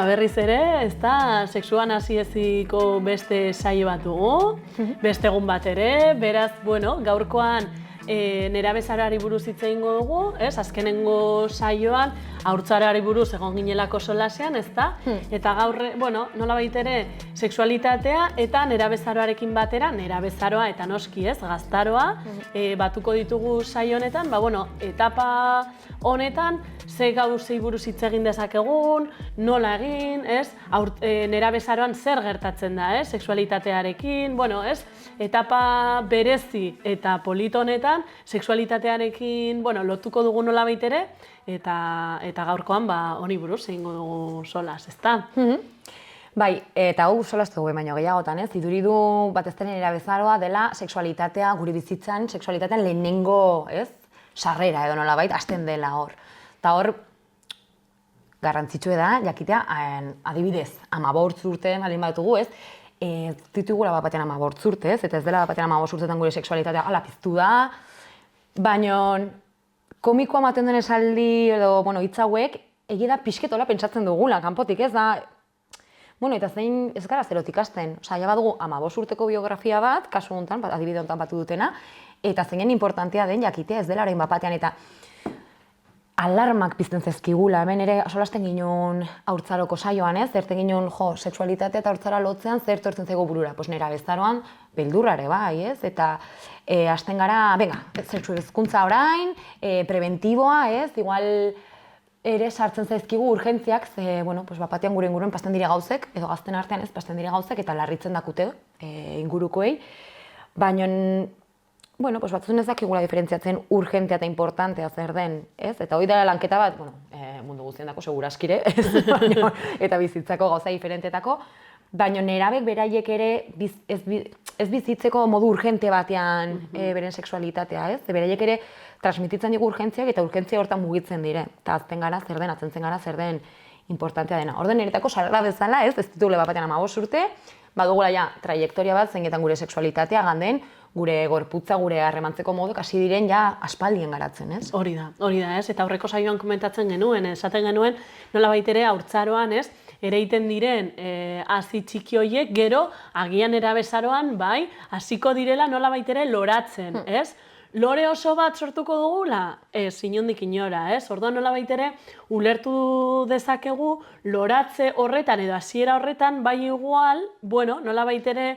berriz ere, ez da, sexuan hasi eziko beste saio bat dugu, beste egun bat ere, beraz, bueno, gaurkoan nerabezaroari buruz hitz egingo dugu, ez? Azkenengo saioan haurtzaroari buruz egon ginelako solasean, ez da? Eta gaur, bueno, nolabait ere sexualitatea eta nerabezaroarekin batera, nerabezaroa eta noski, ez? Gaztaroa batuko ditugu saio honetan, ba bueno, etapa honetan ze gauzei buruz hitz egin dezakegun, nola egin, ez? Nerabezaroan zer gertatzen da, ez? Sexualitatearekin, bueno, ez? Etapa berezi eta polit honetan, sexualitatearekin, bueno, lotuko dugu nolabait ere, eta gaurkoan honi buruz egingo dugu solas, ezta? Bai, eta hau solas dugu baino gehiagotan, ez? Iduridu batez ere nerabezaroa dela sexualitatea gure bizitzan, sexualitatean lehenengo, ez? Sarrera edo nolabait hasten dela hor. Eta hor garrantzitsua da jakitea, adibidez, 15 urte baldin batugu, ez? Ditugula bat batean 15 urte, ez? Eta ez dela bat batean 15 urtetan gure sexualitatea ala piztu da, baina komikoa ematen den esaldi edo, bueno, hitz hauek egia da pixketola pentsatzen dugula, kanpotik, ez da. Bueno, eta zein ez gara zerotik hasten. Osea, ja badugu 15 urteko biografia bat, kasu honetan, adibide honetan batu dutena, eta zeinen importantea den jakitea ez dela orain bat batean eta alarmak pizten zezkigula, hemen ere solasten ginen haurtzaroko saioan, ez? Zerten ginen, sexualitatea eta haurtzara lotzean zer tortzen zaigu burura. Pues nerabezaroan beldurrare bai, ez? Eta hasten gara, venga, sexu hezkuntza orain, preventiboa, ez? Igual ere sartzen zaizkigu urgentziak, ze, bueno, pues bapatean gure inguruen pasten dire gauzek, edo gazten artean ez pasten dire gauzek, eta larritzen dakute ingurukoei. Baina, bueno, pues batzun ez dakigula diferentziatzen urgentea eta importantea zer den, ez? Eta hori dela lanketa bat, bueno, mundu guztiendako seguraskire, ez? Eta bizitzako gauza diferentetako, baina nerabek beraiek ere ez bizitzeko modu urgente batean beren sexualitatea, ez? Beraiek ere transmititzen digu urgentziak eta urgentzia hortan mugitzen dire. Eta azten gara zer den, atzen gara zer den importantea dena. Orden eretako sarrera bezala, ez? Ez ditugule bat batean 15 urte, badugula ja trajektoria bat zeinetan gure sexualitatea ganden, gure gorputza, gure harremantzeko moduk hasi diren ja aspaldien garatzen, ez? Hori da, ez? Eta aurreko saioan komentatzen genuen, esaten genuen, nolabait ere haurtzaroan, ez? Ereiten diren hazi txiki horiek, gero agian nerabezaroan, bai, hasiko direla nolabait ere loratzen, ez? Lore oso bat sortuko dugula? Ez, inondik inora, ez? Orduan nolabait ere ulertu dezakegu loratze horretan edo hasiera horretan bai igual, bueno, nolabait ere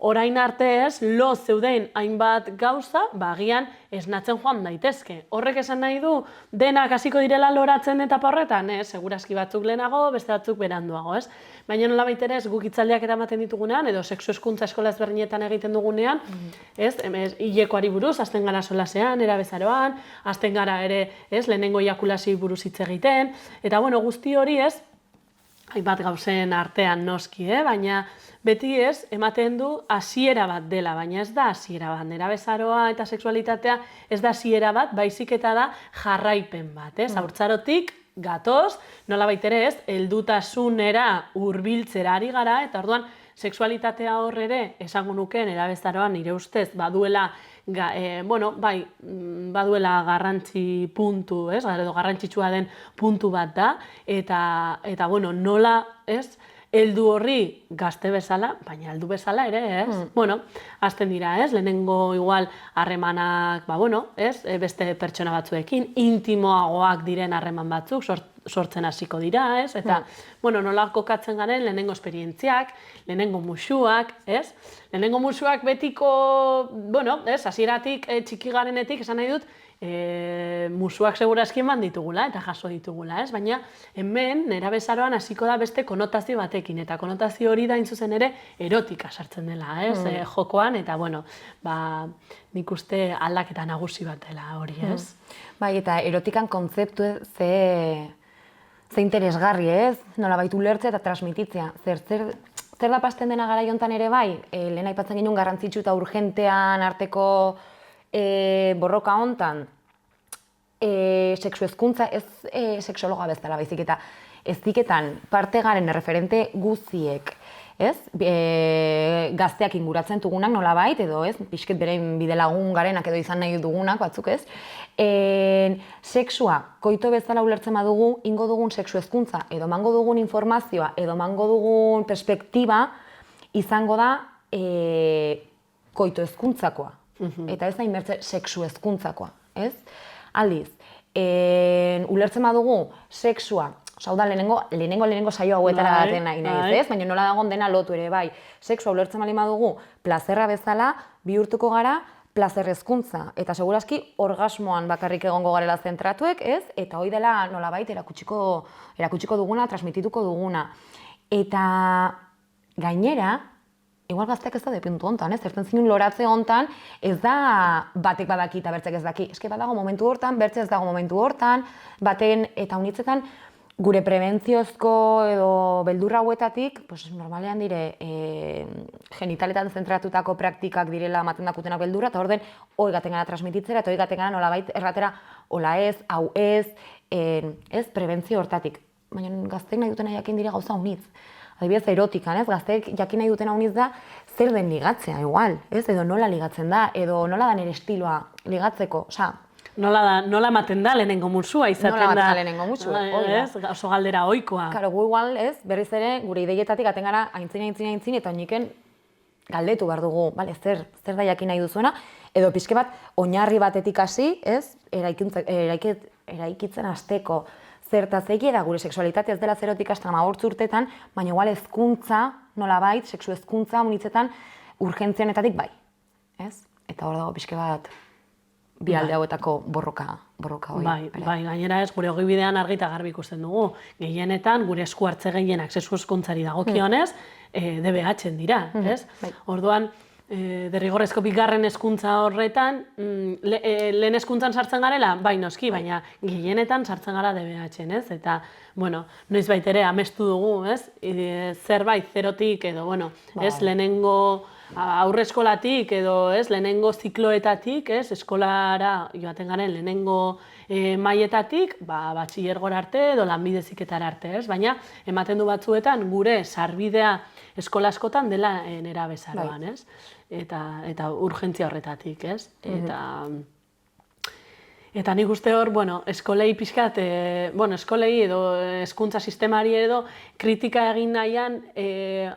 orain arte ez, lo zeuden hainbat gauza, agian esnatzen joan daitezke. Horrek esan nahi du, denak hasiko direla loratzen etapa horretan, segurazki batzuk lehenago, beste batzuk beranduago, ez? Baina nolabait ere ez guk hitzaldiak eramaten ditugunean, edo sexu hezkuntza eskola ezberdinetan egiten dugunean, ez? Hilekoari buruz, hasten gara solasean, nerabezaroan, hasten gara ere, ez? Lehenengo eiakulazioei buruz hitz egiten, eta bueno, guzti hori ez, hainbat gauzen artean noski, baina beti ez, ematen du hasiera bat dela, baina ez da hasiera bat. Nerabezaroa eta sexualitatea ez da hasiera bat, baizik eta da jarraipen bat, ez? Haurtzarotik gatoz, nolabait ere ez, heldutasunera hurbiltzera ari gara, eta orduan sexualitatea hor ere, esango nuke nerabezaroan nire ustez, baduela baduela garrantzi puntu, ez? Edo garrantzitsua den puntu bat da, eta bueno, nola, ez? Heldu horri gazte bezala, baina heldu bezala ere, ez? Bueno, hasten dira, ez? Lehenengo igual harremanak, ez? Beste pertsona batzuekin, intimoagoak diren harreman batzuk sortzen hasiko dira, ez? Eta, bueno, nola kokatzen garen lehenengo esperientziak, lehenengo musuak, ez? Lehenengo musuak betiko, bueno, ez? Hasieratik txiki garenetik, esan nahi dut, musuak segurazki eman ditugula eta jaso ditugula, ez? Baina hemen nerabezaroan hasiko da beste konotazio batekin, eta konotazio hori da zuzen ere erotika sartzen dela, ez? Jokoan, eta bueno, nik uste aldaketa nagusi bat dela hori, ez? Bai, eta erotikan kontzeptu ze interesgarri, ez? Nolabait ulertzea eta transmititzea. Zer da pasten dena garai hontan ere bai? Lehen aipatzen ginen garrantzitsu eta urgentean arteko borroka hontan, sexu hezkuntza ez sexologa bezala baizik eta heziketan parte garen erreferente guztiek ez? Gazteak inguratzen dugunak nolabait, edo ez, pixket berein bidelagun garenak edo izan nahi dugunak batzuk, ez? Sexua, koito bezala ulertzen badugu, ingo dugun sexu hezkuntza, edo mango dugun informazioa, edo mango dugun perspektiba, izango da koito hezkuntzakoa. Eta ez da inbertze sexu hezkuntzakoa, ez? Aldiz, ulertzen badugu sexua, hau da, lehenengo saio hauetara baten nahi naiz, ez? Baina nola dagoen dena lotu ere, bai. Sexua ulertzen bali badugu, plazerra bezala, bihurtuko gara, plazer hezkuntza. Eta segurazki, orgasmoan bakarrik egongo garela zentratuek, ez? Eta hoi dela nolabait erakutsiko duguna, transmitituko duguna. Eta gainera, igual gazteak ez da depuntu hontan, ez? Zertzen zinun loratze hontan, ez da batek badaki eta bertzek ez daki. Eske badago momentu hortan, bertze ez dago momentu hortan, baten eta unitzetan, gure prebentziozko edo beldurra hauetatik, normalean dire genitaletan zentratutako praktikak direla ematen dakutenak beldurra, eta orden hoi gaten gara transmititzera, eta hoi gaten gara nolabait erratera hola ez, hau ez, prebentzio hortatik. Baina gazteek nahi dutena jakin dire gauza unitz. Adibidez, erotikan, ez? Gazteek jakin nahi dutena unitz da zer den ligatzea, igual, ez? Edo nola ligatzen da, edo nola da nire estiloa ligatzeko, Nola ematen da lehenengo musua izaten da. Nola ematen da lehenengo musua, ez? Oso galdera ohikoa. Karo, gu igual, ez, berriz ere, gure ideietatik aten gara aintzin, eta oiniken galdetu behar dugu, bale, zer da jakin nahi duzuena, edo pixke bat, oinarri batetik hasi, ez, eraikitzen hasteko zertaz egia da gure sexualitatea ez dela zerotik hasta 15 urtetan, baina igual hezkuntza, nolabait, sexu hezkuntza unitzetan urgentzianetatik bai, ez? Eta hor dago pixke bat, bi alde hauetako borroka hori. Bai, gainera ez, gure ogibidean argi eta garbi ikusten dugu. Gehienetan, gure esku hartze gehienak sexu hezkuntzari dagokionez, DBH-en dira, ez? Orduan, derrigorrezko bigarren hezkuntza horretan, lehen hezkuntzan sartzen garela, bai noski, baina gehienetan sartzen gara DBH-en, ez? Eta, bueno, noizbait ere amestu dugu, ez? Zerbait zerotik edo, bueno, ez, lehenengo aurreskolatik edo, ez, lehenengo zikloetatik, ez, eskolara joaten garen lehenengo mailetatik, batxilergora arte edo lanbide heziketara arte, ez? Baina ematen du batzuetan gure sarbidea eskola askotan dela nerabezaroan, ez? Eta urgentzia horretatik, ez? Eta nik uste hor, eskolei pixkat, eskolei edo hezkuntza sistemari edo kritika egin nahian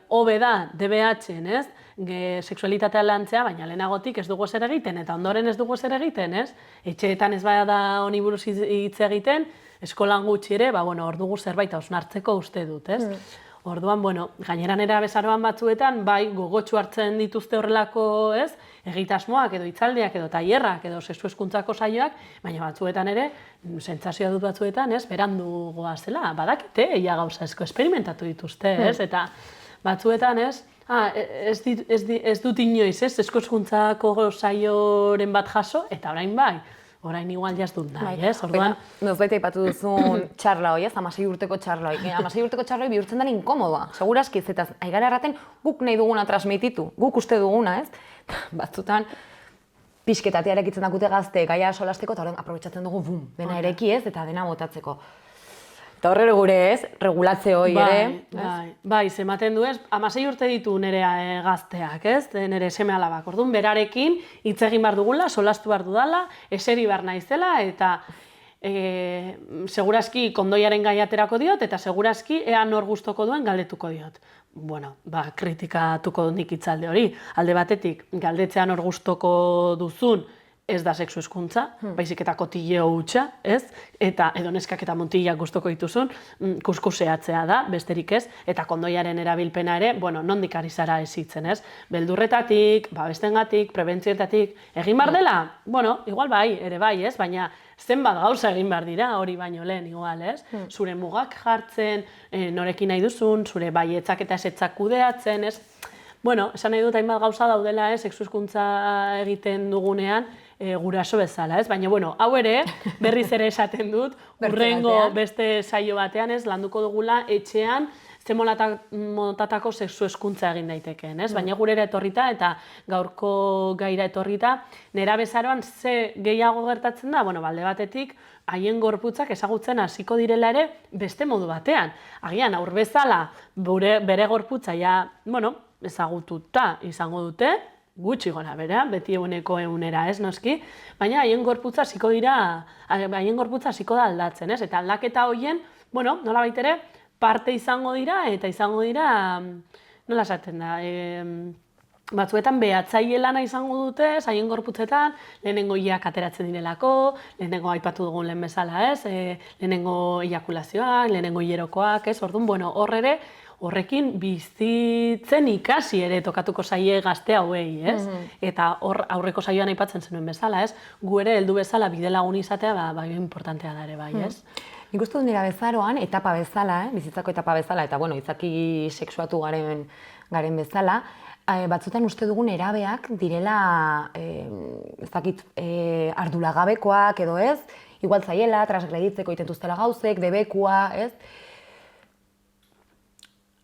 hobe da DBH-en, ez? Sexualitatea lantzea, baina lehenagotik ez dugu zer egiten, eta ondoren ez dugu zer egiten, ez? Etxeetan ez bada da honi buruz hitz egiten, eskolan gutxi ere, hor dugu zerbait hausnartzeko uste dut, ez? Orduan, gainera nerabezaroan batzuetan, bai, gogotsu hartzen dituzte horrelako, ez, egitasmoak edo hitzaldiak edo tailerrak edo sexu hezkuntzako saioak, baina batzuetan ere, sentsazioa dut batzuetan, ez, berandu goazela, badakite, ia gauza esko esperimentatu dituzte, ez, eta batzuetan, ez, ez dut inoiz, ez, sexu hezkuntzako saioren bat jaso, eta orain bai. Orain igual jaz dut nahi, ez? Orduan... Nozbait aipatu duzun txarla hoi, ez? 16 urteko txarla hoi. 16 urteko txarla hoi bihurtzen den inkomodoa. Segurazki ez, eta aigara erraten guk nahi duguna transmititu, guk uste duguna, ez? Batzutan, pixketatea erekitzen dakute gazte gaia solasteko, eta horren aprobetxatzen dugu, dena ereki ez, eta dena botatzeko. Eta horre gure ez, regulatzeo hoi ere. Bai, zematen du ez, 16 urte ditu nire gazteak, ez? Nire seme alabak. Orduan, berarekin hitz egin behar dugula, solastu behar dudala, eseri behar naizela, eta segurazki kondoiaren gaiaterako diot, eta segurazki ea nor gustoko duen galdetuko diot. Kritikatuko nik hitzalde hori. Alde batetik, galdetzea nor gustoko duzun, ez da sexu hezkuntza, baizik eta kotilleo hutsa, ez? Eta edo neskak eta mutilak gustoko dituzun, kuskuseatzea da, besterik ez, eta kondoiaren erabilpena ere, nondik ari zara ezitzen, ez? Beldurretatik, babestengatik, prebentzioetatik, egin behar dela? Igual bai, ere bai, ez? Baina zenbat gauza egin behar dira, hori baino lehen, igual, ez? Zure mugak jartzen, norekin nahi duzun, zure baietzak eta esetzak kudeatzen, ez? Esan nahi dut hainbat gauza daudela, sexu hezkuntza egiten dugunean, guraso bezala, ez? Baina, hau ere, berriz ere esaten dut, hurrengo beste saio batean, ez, landuko dugula etxean motatako sexu eskuntza egin daitekeen, ez? Baina gurera etorrita eta gaurko gaira etorrita, nerabezaroan ze gehiago gertatzen da, bueno, alde batetik, haien gorputzak ezagutzen hasiko direla ere beste modu batean. Agian, aur bezala bere gorputza ja, bueno, ezagututa izango dute, gutxi gora bera, beti eguneko egunera, ez noski, baina haien gorputza hasiko da aldatzen, ez? Eta aldaketa horien, bueno, nolabait ere, parte izango dira, eta izango dira, nola esaten da, batzuetan behatzaile lana izango dute, haien gorputzetan, lehenengo iak ateratzen direlako, lehenengo aipatu dugun lehen bezala, ez? Lehenengo eiakulazioak, lehenengo hilerokoak, ez? Orduan, bueno, horrekin bizitzen ikasi ere tokatuko zaie gazte hauei, ez? Eta hor aurreko saioan aipatzen zenuen bezala, ez? Gu ere heldu bezala bidelagun izatea, bai, importantea da ere, bai, ez? Nik uste dut nerabezaroan, etapa bezala, bizitzako etapa bezala, eta bueno, izaki sexuatu garen bezala, batzutan uste dugun nerabeak direla, arduragabekoak edo ez, igual zaiela, transgreditzeko itentuztela gauzek, debekua, ez?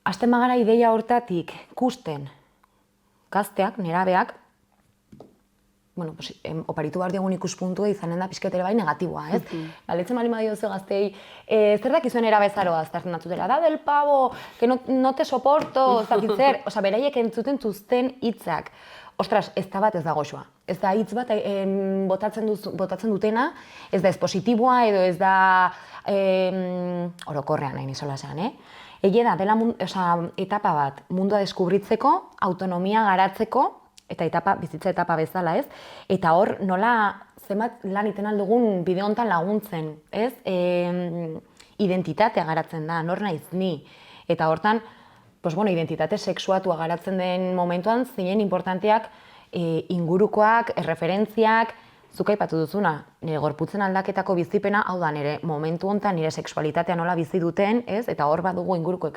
Hasten bagara ideia hortatik kusten gazteak, nerabeak, bueno, oparitu behar diogun ikuspuntua izanen da pixketere bai negatiboa, ez? Galetzen bali madiozu gaztei, zer dakizuen erabezaroa aztertzen datzutela, da del pavo, que no te soporto, ez dakit zer, oza, beraiek entzuten tuzten hitzak. Ostras, ez da bat ez da goxoa. Ez da hitz bat botatzen dutena, ez da ez positiboa edo ez da orokorrean nahi nizola zean, Egia da, dela etapa bat mundua deskubritzeko, autonomia garatzeko, eta bizitza etapa bezala, ez? Eta hor, nola zenbat lan iten aldugun bideo honetan laguntzen, ez? Identitatea garatzen da, nor naiz ni. Eta hortan, identitate sexuatua garatzen den momentuan, zinen importanteak ingurukoak, referentziak, zuk aipatu duzuna, nire gorputzen aldaketako bizipena, hau da, nire momentu honetan, nire sexualitatea nola bizi duten, ez? Eta hor badugu ingurukoek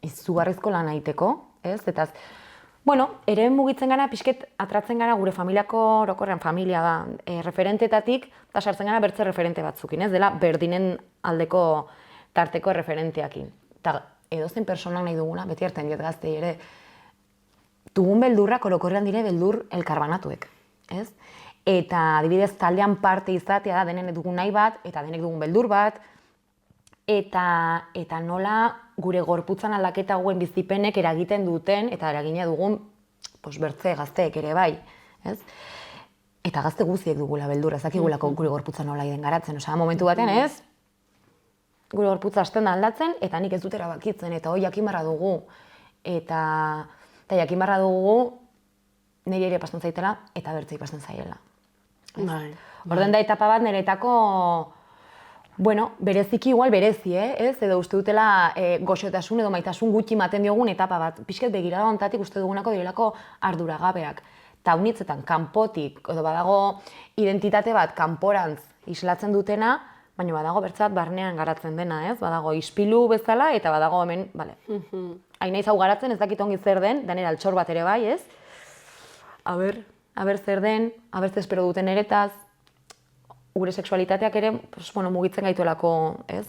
izugarrizko lan egiteko, ez? Eta ere mugitzen gara, pixket atratzen gara gure familiako, orokorrean familia da, referentetatik, eta sartzen gara bertze referente batzukin, ez? Dela berdinen aldeko tarteko referenteakin. Eta edozein personak nahi duguna, beti hartzen diet gaztei ere, dugun beldurrak orokorrean dire beldur elkarbanatuek, ez? Eta adibidez taldean parte izatea da denen dugun nahi bat, eta denek dugun beldur bat, eta nola gure gorputzan aldaketa hauen bizipenek eragiten duten, eta eragina dugun bertze gazteek ere bai, ez? Eta gazte guztiek dugula beldurra, ez dakigulako gure gorputza nola iden garatzen, osea, momentu batean ez, gure gorputza hasten da aldatzen, eta nik ez dut erabakitzen, eta hoi jakin barra dugu, eta jakin barra dugu niri ere pasten zaitela, eta bertzei pasten zaiela. Orden da etapa bat nireetako, bereziki igual berezi, ez? Edo uste dutela goxotasun edo maitasun gutxi ematen diogun etapa bat. Pixket begirada honetatik uste dugunako direlako arduragabeak. Ta unitzetan, kanpotik, edo badago identitate bat kanporantz islatzen dutena, baina badago bertzat barnean garatzen dena, ez? Badago ispilu bezala eta badago hemen, bale. Hain naiz hau garatzen, ez dakit ongi zer den, danera altxor bat ere bai, ez? Aber zer den, aber zer espero duten eretaz, gure sexualitateak ere mugitzen gaituelako, ez?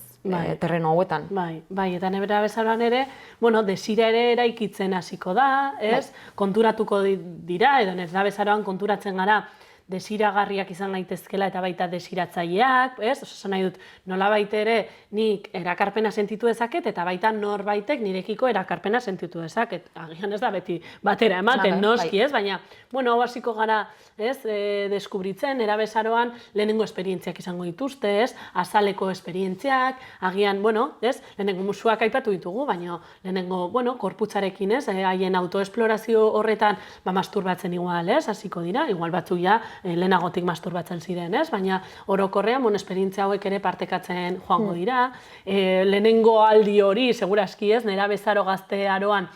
Terreno hauetan. Bai, eta nebera bezaroan ere, desira ere eraikitzen hasiko da, ez? Konturatuko dira, edo nebera bezaroan konturatzen gara, desiragarriak izan daitezkela eta baita desiratzaileak, ez? Oso nahi dut, nolabait ere nik erakarpena sentitu dezaket eta baita norbaitek nirekiko erakarpena sentitu dezaket. Agian ez da beti batera ematen, noski, ez? Baina, hau hasiko gara, ez? Deskubritzen, erabezaroan lehenengo esperientziak izango dituzte, ez? Azaleko esperientziak, agian, ez? Lehenengo musuak aipatu ditugu, baina lehenengo, korputzarekin, ez? Haien autoesplorazio horretan, masturbatzen igual, ez? Hasiko dira, igual batzuk ja, lehenagotik masturbatzen ziren, ez? Baina orokorrean, esperientzia hauek ere partekatzen joango dira. Lehenengo aldi hori, segurazki ez, nerabezaro gazte aroan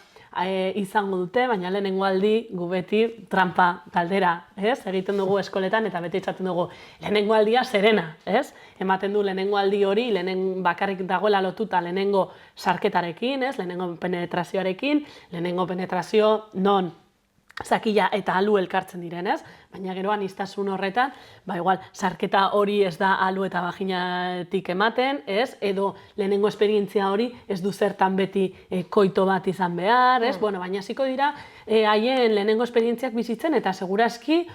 izango dute, baina lehenengo aldi gu beti trampa galdera, ez? Egiten dugu eskoletan eta beti itxaten dugu lehenengo aldia zerena, ez? Ematen du lehenengo aldi hori, bakarrik dagoela lotuta lehenengo sarketarekin, ez? Lehenengo penetrazioarekin, lehenengo penetrazio non zakila eta alu elkartzen direnez, baina gero aniztasun horretan, igual, sarketa hori ez da alu eta vaginatik ematen, ez? Edo lehenengo esperientzia hori ez du zertan beti koito bat izan behar, ez? Bueno, baina hasiko dira haien lehenengo esperientziak bizitzen eta segurazki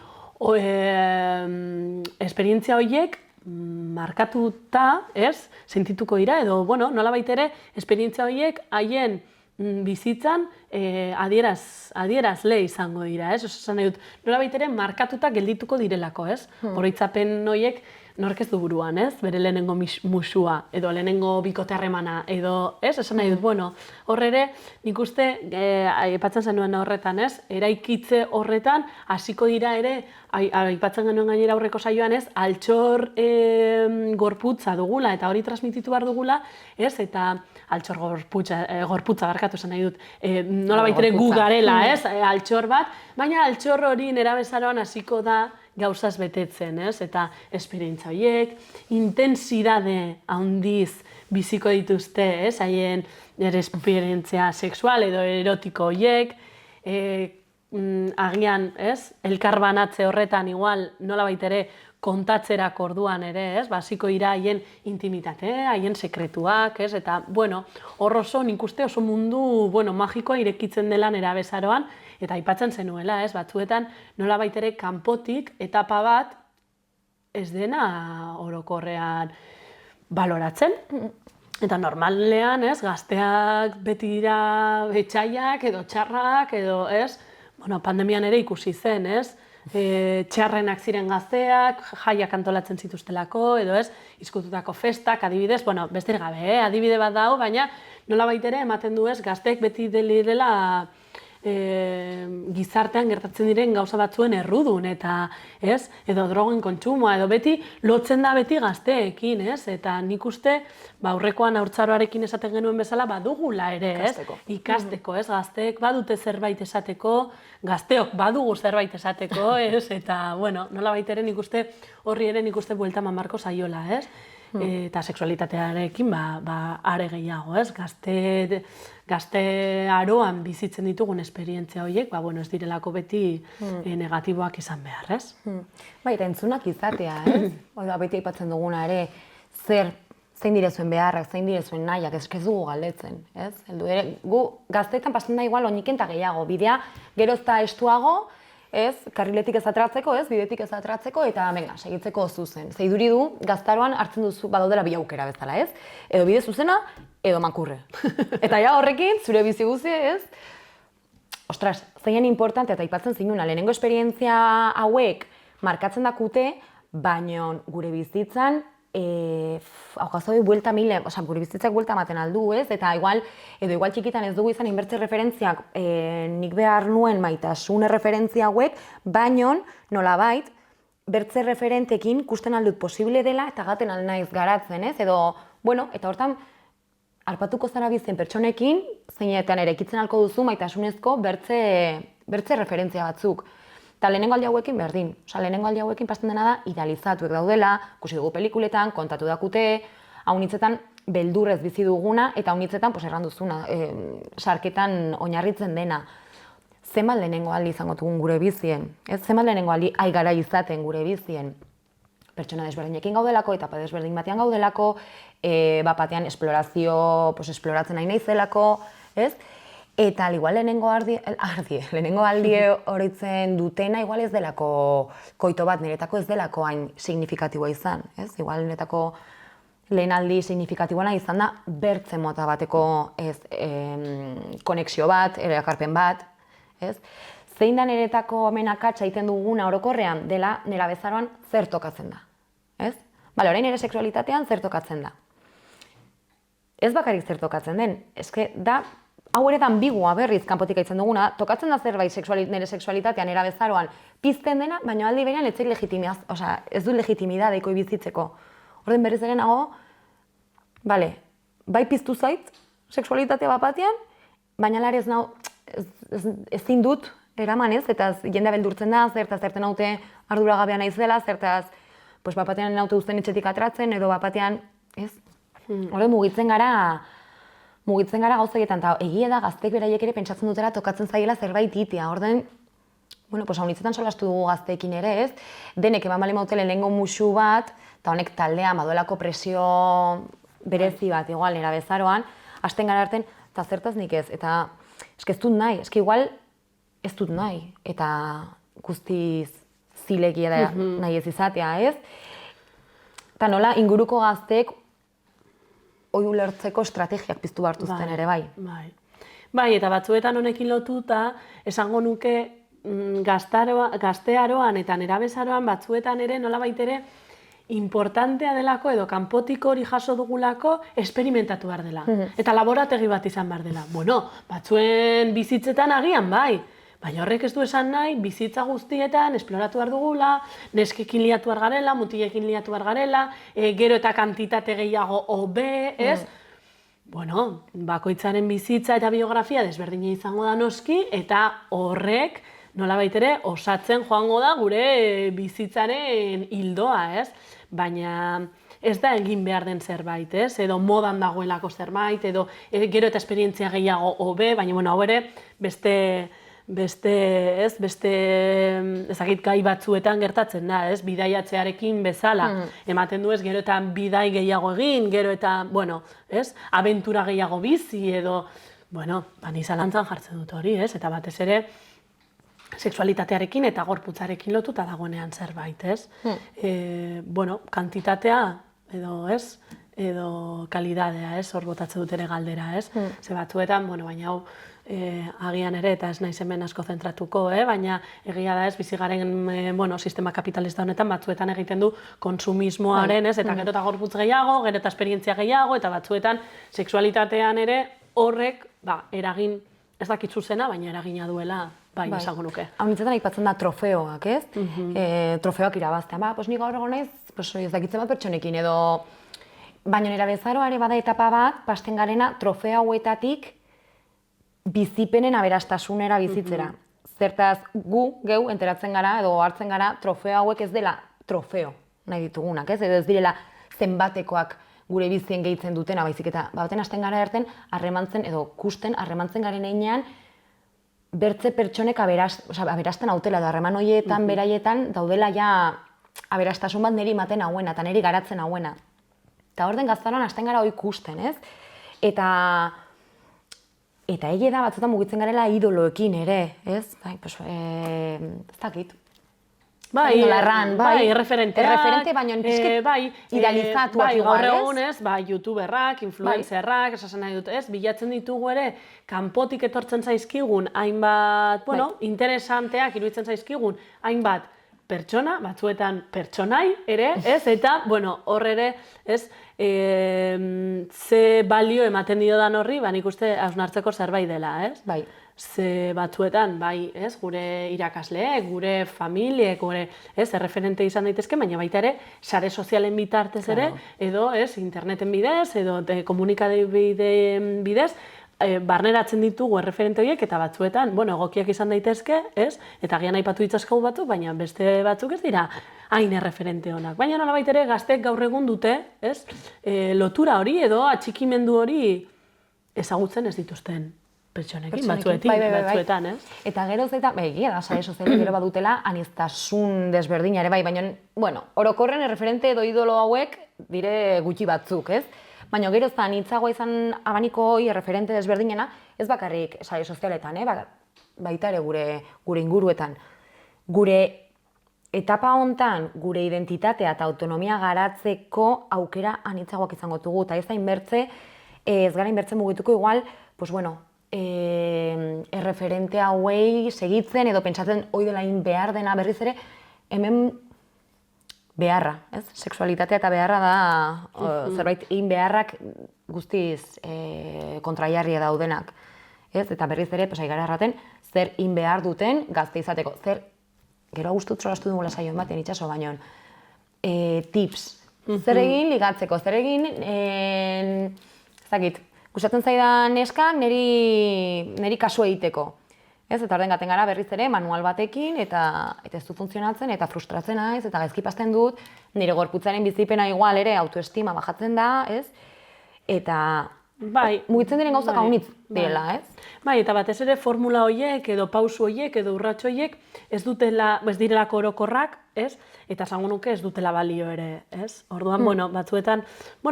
esperientzia horiek markatuta, ez? Sentituko dira, edo, bueno, nolabait ere, esperientzia horiek haien bizitzan adierazle izango dira, ez? Esan nahi dut, nolabait ere markatuta geldituko direlako, ez? Oroitzapen horiek nork ez du buruan, ez? Bere lehenengo musua, edo lehenengo bikote harremana, edo, ez? Esan nahi dut, bueno, horre ere, nik uste, aipatzen zenuen horretan, ez? Eraikitze horretan, hasiko dira ere, aipatzen genuen gainera aurreko saioan, ez? Altxor gorputza dugula, eta hori transmititu behar dugula, ez? Eta altxor gorputza barkatu zen nahi dut, nolabait ere gu garela, ez? Altxor bat, baina altxor hori nerabezaroan hasiko da gauzaz betetzen, ez? Eta esperientzia horiek, intensidade handiz biziko dituzte, ez? Haien esperientzia sexual edo erotiko horiek, agian, ez? Elkarbanatze horretan igual nolabait ere kontatzerak orduan ere, ez? Hasiko dira haien intimitate, haien sekretuak, ez? Eta, bueno, hor oso nik uste oso mundu, bueno, magikoa irekitzen dela nerabezaroan, eta aipatzen zenuela, ez? Batzuetan nolabait ere kanpotik etapa bat ez dena orokorrean baloratzen. Eta normalean, ez? Gazteak beti dira etxaiak edo txarrak edo, ez? Bueno, pandemian ere ikusi zen, ez? Txarrenak ziren gazteak, jaiak antolatzen zituztelako, edo ez, izkututako festak, adibidez, bueno, besterik gabe, adibide bat dago, baina nolabait ere ematen du ez, gazteek beti dela gizartean gertatzen diren gauza batzuen errudun, eta ez, edo drogen kontsumoa, edo beti lotzen da beti gazteekin, ez, eta nik uste, aurrekoan haurtzaroarekin esaten genuen bezala, badugula ere, ez, ikasteko, ez, gazteek badute zerbait esateko, gazteok badugu zerbait esateko, ez, eta, bueno, nolabait ere nik uste, horri ere nik uste buelta mamarko zaiola, ez, eta sexualitatearekin are gehiago, ez? Gazte aroan bizitzen ditugun esperientzia horiek, bueno, ez direlako beti negatiboak izan behar, ez? Bai, eta entzunak izatea, ez? Beti aipatzen duguna ere, zein dire zuen beharrak, zein dire zuen nahiak, ez dugu galdetzen, ez? Gu gazteetan pasen da igual oiniken eta gehiago, bidea gero ez da estuago, ez, karriletik ez atratzeko, ez, bidetik ez atratzeko, eta venga, segitzeko zuzen. Ze iduri du, gaztaroan hartzen duzu badaudela bi aukera bezala, ez? Edo bide zuzena, edo makurre. Eta ja horrekin, zure bizi guzi, ez? Ostras, zeinen importante, eta aipatzen zinuna, lehenengo esperientzia hauek markatzen dakute, baino gure bizitzan, gure bizitzak buelta ematen aldu, ez? Eta igual txikitan ez dugu izan inbertze referentziak nik behar nuen maitasune referentzia hauek, baino nolabait, bertze referentekin ikusten aldut posible dela eta gaten alnaiz garatzen, ez? Edo, bueno, eta hortan, arpatuko zara bizen pertsonekin, zeinetan ere ekitzen alko duzu maitasunezko bertze referentzia batzuk. Eta lehenengo aldi hauekin berdin. Lehenengo aldi hauekin pasten dena da idealizatuek daudela, ikusi dugu pelikuletan, kontatu dakute, haunitzetan beldurrez bizi duguna, eta haunitzetan erranduzuna, sarketan oinarritzen dena. Zenbat lehenengo aldi izango dugun gure bizien, zenbat lehenengo aldi aigara izaten gure bizien. Pertsona desberdinekin gaudelako, etapa desberdin batean gaudelako, batean esploratzen nahi naizelako, ez? Eta igual lehenengo aldi horitzen dutena igual ez delako koito bat, niretako ez delako hain signifikatiboa izan, ez? Igual niretako lehen aldi signifikatiboa izan da bertze mota bateko konexio bat, erakarpen bat, ez? Zein da niretako amenakatsa egiten duguna orokorrean dela nerabezaroan zer tokatzen da, ez? Bale, orain ere sexualitatean zer tokatzen da. Ez bakarrik zer tokatzen den, eske da hau ere ambigua berriz kanpotik aitzen duguna, tokatzen da zerbait nire sexualitatean erabezaroan pizten dena, baina aldi berean ez du legitimidadeiko bizitzeko. Orden berriz ere nago, bai piztu zait sexualitatea bapatean, baina lare ezin dut eraman ez, eta jendea beldurtzen da, zertaz zerten haute arduragabea naizela, zertaz bapatean haute uzten etxetik atratzen, edo bapatean, ez? Orden mugitzen gara gauzaietan, eta egia da gazteek beraiek ere pentsatzen dutela tokatzen zaiela zerbait itea, orden bueno, pues haunitzetan solastu dugu gazteekin ere, ez? Denek eman bali mautelen lehengo musu bat, eta honek taldea maduelako presio berezi bat, igual, nera bezaroan, hasten gara arten, eta zertaz nik ez, eta ez dut nahi, igual ez dut nahi, eta guztiz zilegia da nahi ez izatea, ez? Eta nola, inguruko gazteek hori ulertzeko estrategiak piztu hartuzten ere, bai. Bai, eta batzuetan honekin lotuta, esango nuke gaztearoan eta nerabezaroan batzuetan ere, nolabait ere, importantea delako edo kanpotiko hori jaso dugulako esperimentatu behar dela. Eta laborategi bat izan behar dela. Bueno, batzuen bizitzetan agian bai, baina horrek ez du esan nahi, bizitza guztietan esploratu behar dugula, neskekin liatu behar garela, mutilekin liatu behar garela, gero eta kantitate gehiago hobe, ez? Bueno, bakoitzaren bizitza eta biografia desberdina izango da noski, eta horrek nolabait ere osatzen joango da gure bizitzaren hildoa, ez? Baina ez da egin behar den zerbait, ez? Edo modan dagoelako zerbait, edo gero eta esperientzia gehiago hobe, baina bueno, hau ere beste ezagik gai batzuetan gertatzen da, ez? Bidaiatzearekin bezala. Ematen du ez, gero eta bidai gehiago egin, gero eta, bueno, ez? Abentura gehiago bizi, edo, bueno, ni zalantzan jartzen dut hori, ez? Eta batez ere, sexualitatearekin eta gorputzarekin lotuta dagoenean zerbait, ez? Bueno, kantitatea, edo, ez? Edo kalidadea, ez? Hor botatzen dut ere galdera, ez? Ze batzuetan, bueno, baina hau, agian ere, eta ez naiz hemen asko zentratuko, baina egia da ez, bizigaren sistema kapitalista honetan batzuetan egiten du konsumismoaren, ez, eta gero eta gorputz gehiago, gero eta esperientzia gehiago, eta batzuetan sexualitatean ere horrek, eragin, ez dakit zuzena, baina eragina duela, bai, esango nuke. Hau nintzetan aipatzen da trofeoak, ez? Trofeoak irabaztean, pues ni gaur egon naiz, ez dakitzen bat pertsonekin, edo baina nera bezaroare bada etapa bat, pasten garena trofeo hauetatik bizipenen aberastasunera bizitzera. Zertaz geu enteratzen gara edo hartzen gara trofeo hauek ez dela trofeo nahi ditugunak, ez? Edo ez direla zenbatekoak gure bizien gehitzen dutena, baizik eta baten hasten gara erten harremantzen edo kusten harremantzen garen einean bertze pertsonek aberasten hautela edo harreman horietan beraietan daudela ja aberastasun bat niri ematen hauena eta niri garatzen hauena. Eta hor den gaztaroan hasten gara hori ikusten, ez? Eta egia da batzutan mugitzen garela idoloekin ere, ez? Ez dakit. Bai, referenteak. Referente, baina pizket idealizatuak igual, ez? Gaur egun, ez? Youtuberrak, influencerrak, esasen nahi dut, ez? Bilatzen ditugu ere, kanpotik etortzen zaizkigun, hainbat, interesanteak iruditzen zaizkigun, hainbat pertsona, batzuetan pertsonai ere, ez? Eta, hor ere, ez? Ze balio ematen diodan horri, nik uste hausnartzeko zerbait dela, ez? Bai. Ze batzuetan, bai, ez? Gure irakasleek, gure familiek, gure, ez? Erreferente izan daitezke, baina baita ere, sare sozialen bitartez ere, edo, ez? Interneten bidez, edo komunikabideen bidez, barneratzen ditugu erreferente horiek eta batzuetan, egokiak izan daitezke, ez? Eta agian aipatu ditzazkau batzuk, baina beste batzuk ez dira hain erreferente honak. Baina nolabait ere gazteek gaur egun dute, ez? Lotura hori edo atxikimendu hori ezagutzen ez dituzten pertsonekin, batzuetan, ez? Eta geroz eta, egia da, sare sozialek gero badutela aniztasun desberdina ere bai, baina, orokorren erreferente edo idolo hauek dire gutxi batzuk, ez? Baina gero ez da anitzagoa izan abaniko hori erreferente desberdinena, ez bakarrik sare sozialetan, baita ere gure inguruetan. Gure etapa hontan, gure identitatea eta autonomia garatzeko aukera anitzagoak izango dugu, eta ez da inbertze, ez gara inbertzen mugituko igual, erreferente hauei segitzen edo pentsatzen hori dela behar dena berriz ere, hemen beharra, ez? Sexualitatea eta beharra da zerbait egin beharrak guztiz kontraiarria daudenak. Ez? Eta berriz ere, aigara erraten, zer egin behar duten gazte izateko. Gero guztut solastu dugula saioen baten itxaso, baino tips. Zer egin ligatzeko, zer egin, ezakit, gustatzen zaidan neska niri kasu egiteko. Eta orden gaten gara berriz ere manual batekin eta ez du funtzionatzen eta frustratzen naiz eta gaizki pasten dut, nire gorputzaren bizipena igual ere autoestima bajatzen da, ez? Eta Bai. Mugitzen diren gauzak haunitz direla, ez? Bai, eta batez ere formula horiek, edo pausu horiek, edo urrats horiek, ez direlako orokorrak, ez? Eta esango nuke ez dutela balio ere, ez? Orduan, batzuetan,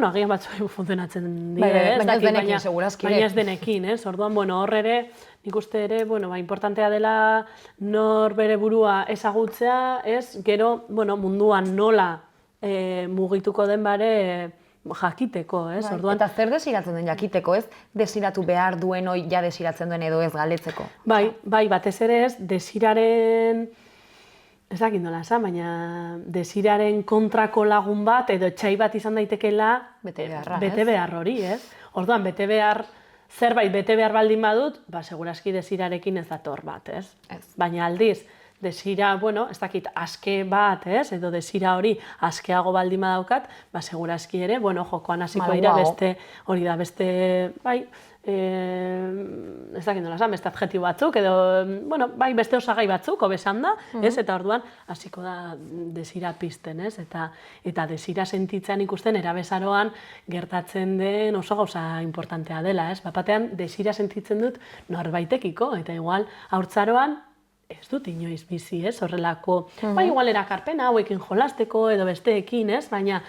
agian batzuetan funtzionatzen dire, ez? Baina ez denekin, segurazki ere. Baina ez denekin, ez? Orduan, hor ere, nik uste ere, importantea dela nor bere burua ezagutzea, ez? Gero, munduan nola mugituko den bare jakiteko, ez? Orduan, Eta zer desiratzen den jakiteko, ez? Desiratu behar duen hoi ja desiratzen duen edo ez galdetzeko. Bai, batez ere ez, desiraren, ez dakit nola esan, baina desiraren kontrako lagun bat edo etxai bat izan daitekeela bete behar hori, ez? Orduan, zerbait bete behar baldin badut, segurazki desirarekin ez dator bat, ez? Baina aldiz, desira, ez dakit, aske bat, ez? Edo desira hori askeago baldin badaukat, segurazki ere, jokoan hasiko dira beste, hori da, beste, bai, ez dakit nola esan, beste adjektibo batzuk, edo, bai, beste osagai batzuk, hobesan da, ez? Eta orduan, hasiko da desira pizten, ez? Eta desira sentitzen ikusten erabezaroan gertatzen den oso gauza importantea dela, ez? Bapatean, desira sentitzen dut norbaitekiko, eta igual, haurtzaroan, ez dut inoiz bizi, ez? Horrelako, igual erakarpena hauekin jolasteko edo besteekin, ez? Baina,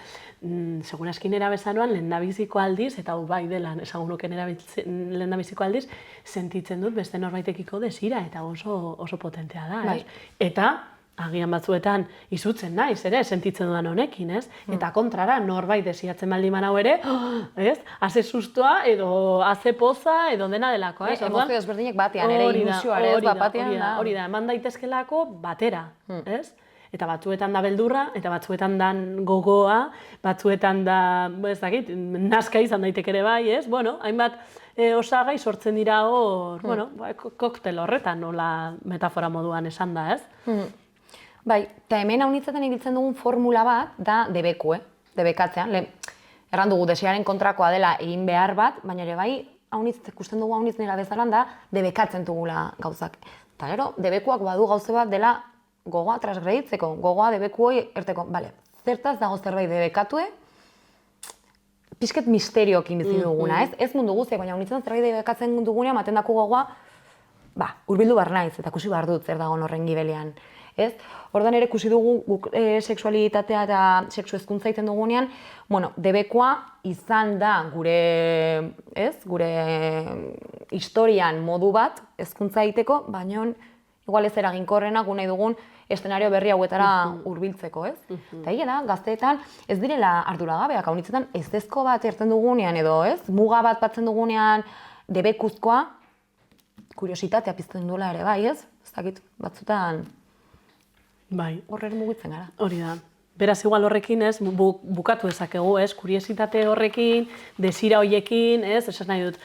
segurazki erabezaroan lehendabiziko aldiz, eta bai dela, esagunuke lehendabiziko aldiz, sentitzen dut beste norbaitekiko desira, eta oso potentea da, ez? Eta, agian batzuetan izutzen naiz, ere, sentitzen dudan honekin, ez? Eta kontrara, norbait desiratzen baldin manau ere, ez? Haze sustoa, edo haze poza, edo dena delako, ez? Emozio ezberdinek batean, ere ilusioare, ez batean da. Hori da, eman daitezkelako batera, ez? Eta batzuetan da beldurra, eta batzuetan da gogoa, batzuetan da, ez dakit, nazka izan daitek ere bai, ez? Hainbat osagai sortzen dira hor, koktel horretan, nola metafora moduan esan da, ez? Bai, eta hemen haunitzaten ibiltzen dugun formula bat da debeku, debekatzean. Erran dugu, desiraren kontrakoa dela egin behar bat, baina ere bai, ikusten dugu haunitz nera bezalan da, debekatzen dugula gauzak. Eta gero, debekuak badu gauze bat dela gogoa transgreditzeko, gogoa debeku hoi erteko. Bale, zertaz dago zerbait debekatue, pixket misteriokin bizi duguna, ez? Ez mundu guztiak, baina haunitzaten zerbait debekatzen dugunean, maten dako gogoa, hurbildu behar naiz, eta kusi behar dut zer dagoen horren gibelean. Ez? Ordan ere ikusi dugu guk sexualitatea eta sexu hezkuntza egiten dugunean, debekua izan da gure historian modu bat hezkuntza egiteko, baina igual ez eraginkorrena gu nahi dugun eszenario berri hauetara hurbiltzeko, ez? Eta egia da, gazteetan ez direla arduragabeak, haunitzetan ezezko bat erten dugunean edo, ez? Muga bat batzen dugunean debekuzkoa, kuriositatea pizten duela ere, bai, ez? Ez dakit, batzutan horren mugitzen gara. Hori da. Beraz, igual horrekin, ez, bukatu dezakegu, ez, kuriositate horrekin, desira horiekin, ez, esan nahi dut,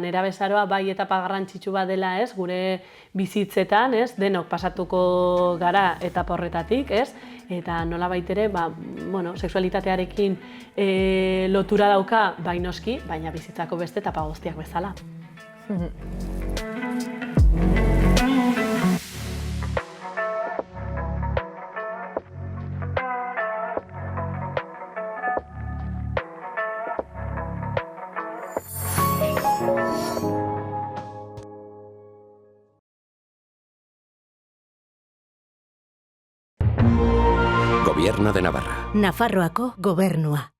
nera bezaroa bai etapa garrantzitsu bat dela, ez, gure bizitzetan, ez, denok pasatuko gara etapa horretatik, ez, eta nola baitere, sexualitatearekin lotura dauka, bai noski, baina bizitzako beste etapa guztiak bezala. Gobierno de Navarra. Nafarroako gobernua.